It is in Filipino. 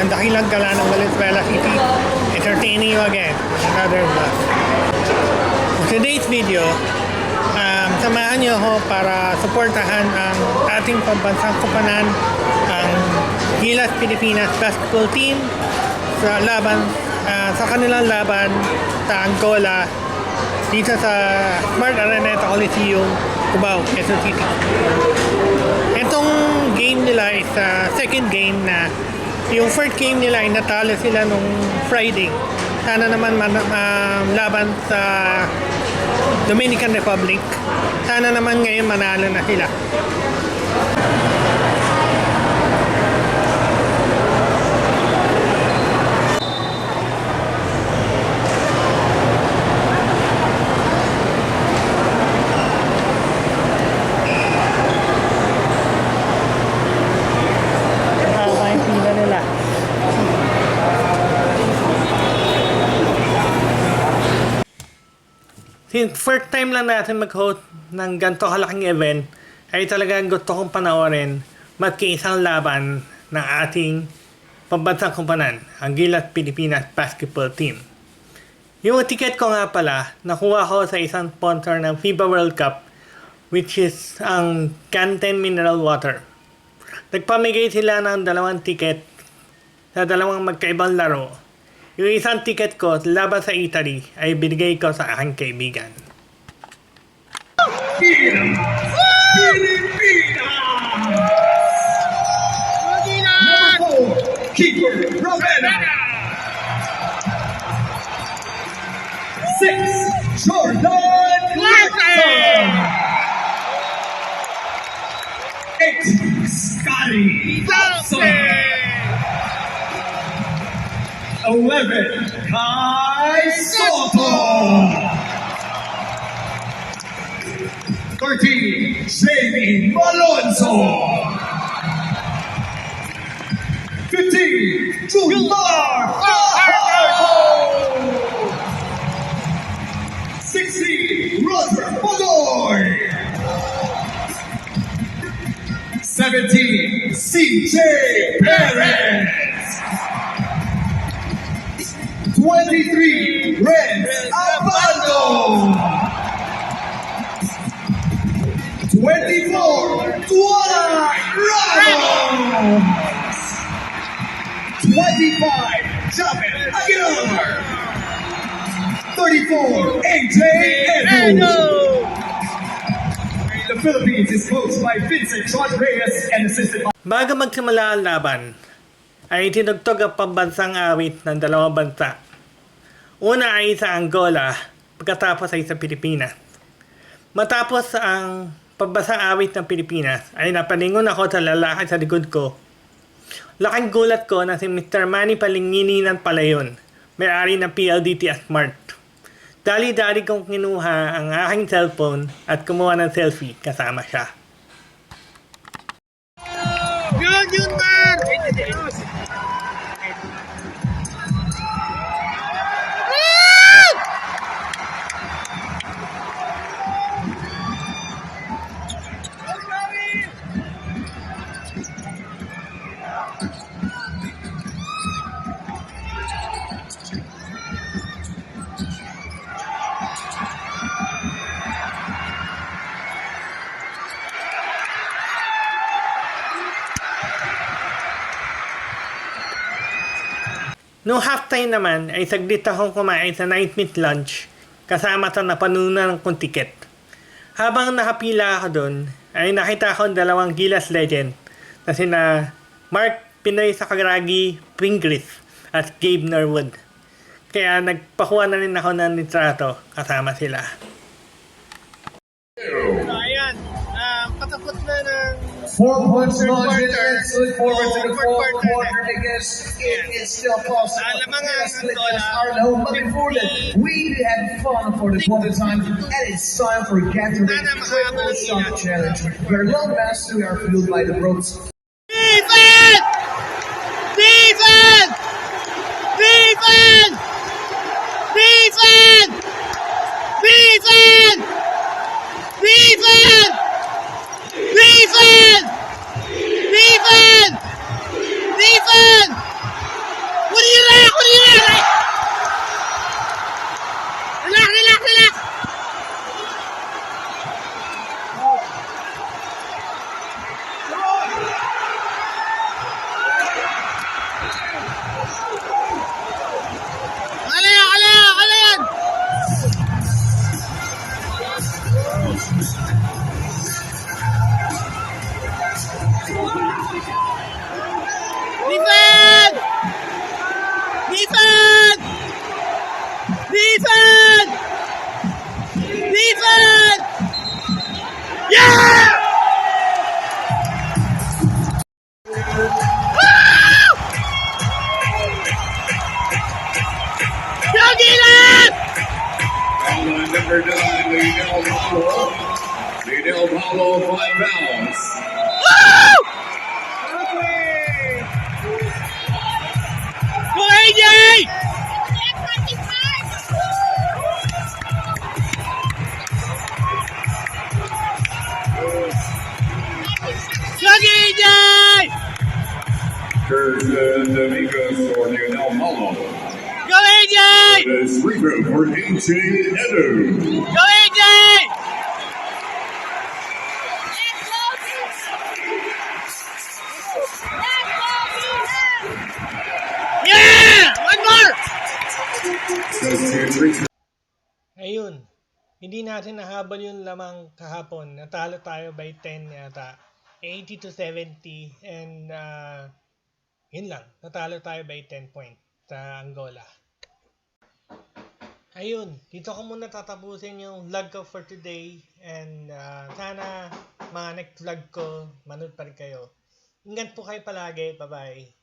ang dakilang gala ng Valenzuela City, entertaining you again with another vlog. For today's video, samahan niyo ako para suportahan ang ating pambansang koponan, ang Gilas Pilipinas basketball team sa kanilang laban sa Angola dito sa Smart Araneta Coliseum, Cubao, Quezon City. Itong game nila is second game na yung first game nila ay natalo sila nung Friday. Sana naman laban sa Dominican Republic. Sana naman ngayon manalo na sila. Since first time lang natin mag-host ng ganito kalaking event, ay talagang gusto kong panoorin maski isang laban ng ating pambansang koponan, ang Gilas Pilipinas basketball team. Yung ticket ko nga pala, nakuha ko sa isang sponsor ng FIBA World Cup, which is ang Canten Mineral Water. Nagpamigay sila ng 2 ticket sa 2 magkaibang laro. Yung isang ticket ko laban sa Italy ay binigay ko sa aking kaibigan. Keeper Romena. 6 Jordan Clarkson. 8 Scotty Thompson. 11 Kai Soto. 13 Jamie Malonzo. 15 Jular Fajardo. 16 Roger Bogoy. 17 CJ Perez. 23 Renz Abando. 24 Dwight Ramos. 25 Javed Aguilar. 34 AJ Edu. The Philippines is coached by Vincent John Reyes and assisted by... Bago magsimula ang laban, ay tinugtog ang pambansang awit ng 2 bansa. Una ay sa Angola, pagkatapos ay sa Pilipinas. Matapos ang pambansang awit ng Pilipinas, ay napalingon ako sa lalaki sa likod ko. Laking gulat ko na si Mr. Manny Palingininan pala yun, may-ari ng PLDT at Smart. Dali-dali kong kinuha ang aking cellphone at kumuha ng selfie kasama siya. Yun, yun, man! Noong halftime naman ay saglit akong kumain sa 9-minute lunch kasama sa napanunan ng ticket. Habang nakapila ako doon ay nakita ko 2 Gilas legend na sina Mark Pinoy Sakaragi Pringles at Gabe Norwood. Kaya nagpakuha na rin ako ng litrato kasama sila. So, ayan. Patapos na ng 4 points margin. Look forward to the fourth quarter na. because it is still possible. Alam nga Yes, ang listeners Angola, are known, but before that, we had fun for the quarter time, and it's time for Gatorade Triple Shot Challenge, where long masters are fueled by the ropes. Defense! Defense! Defense! Defense! Defense! Defense! Defense! Defense! Defense! Kunin nyo na! Kunin nyo na! Relax, relax, relax! Ano yan? Ano yan? Ano yan? Defense! Defense! Defense! Defense! Yeah! Woo! Yogiland! On number 9, Lidl Paulo. Lidl Paulo, 5 pounds. Woo! Go AJ! Go AJ! Kirsten Dominguez for Lidl Paulo. Go AJ! This rebound for AJ Edo. Go AJ! Yeah! One more! Ayun, hindi natin nahabol yung lamang kahapon. Natalo tayo by 10 yata. 80 to 70 and yun lang. Natalo tayo by 10 point sa Angola. Ayun, dito ko muna tatapusin yung vlog ko for today and sana mga next vlog ko manood pa rin kayo. Ingat po kayo palagi. Bye-bye.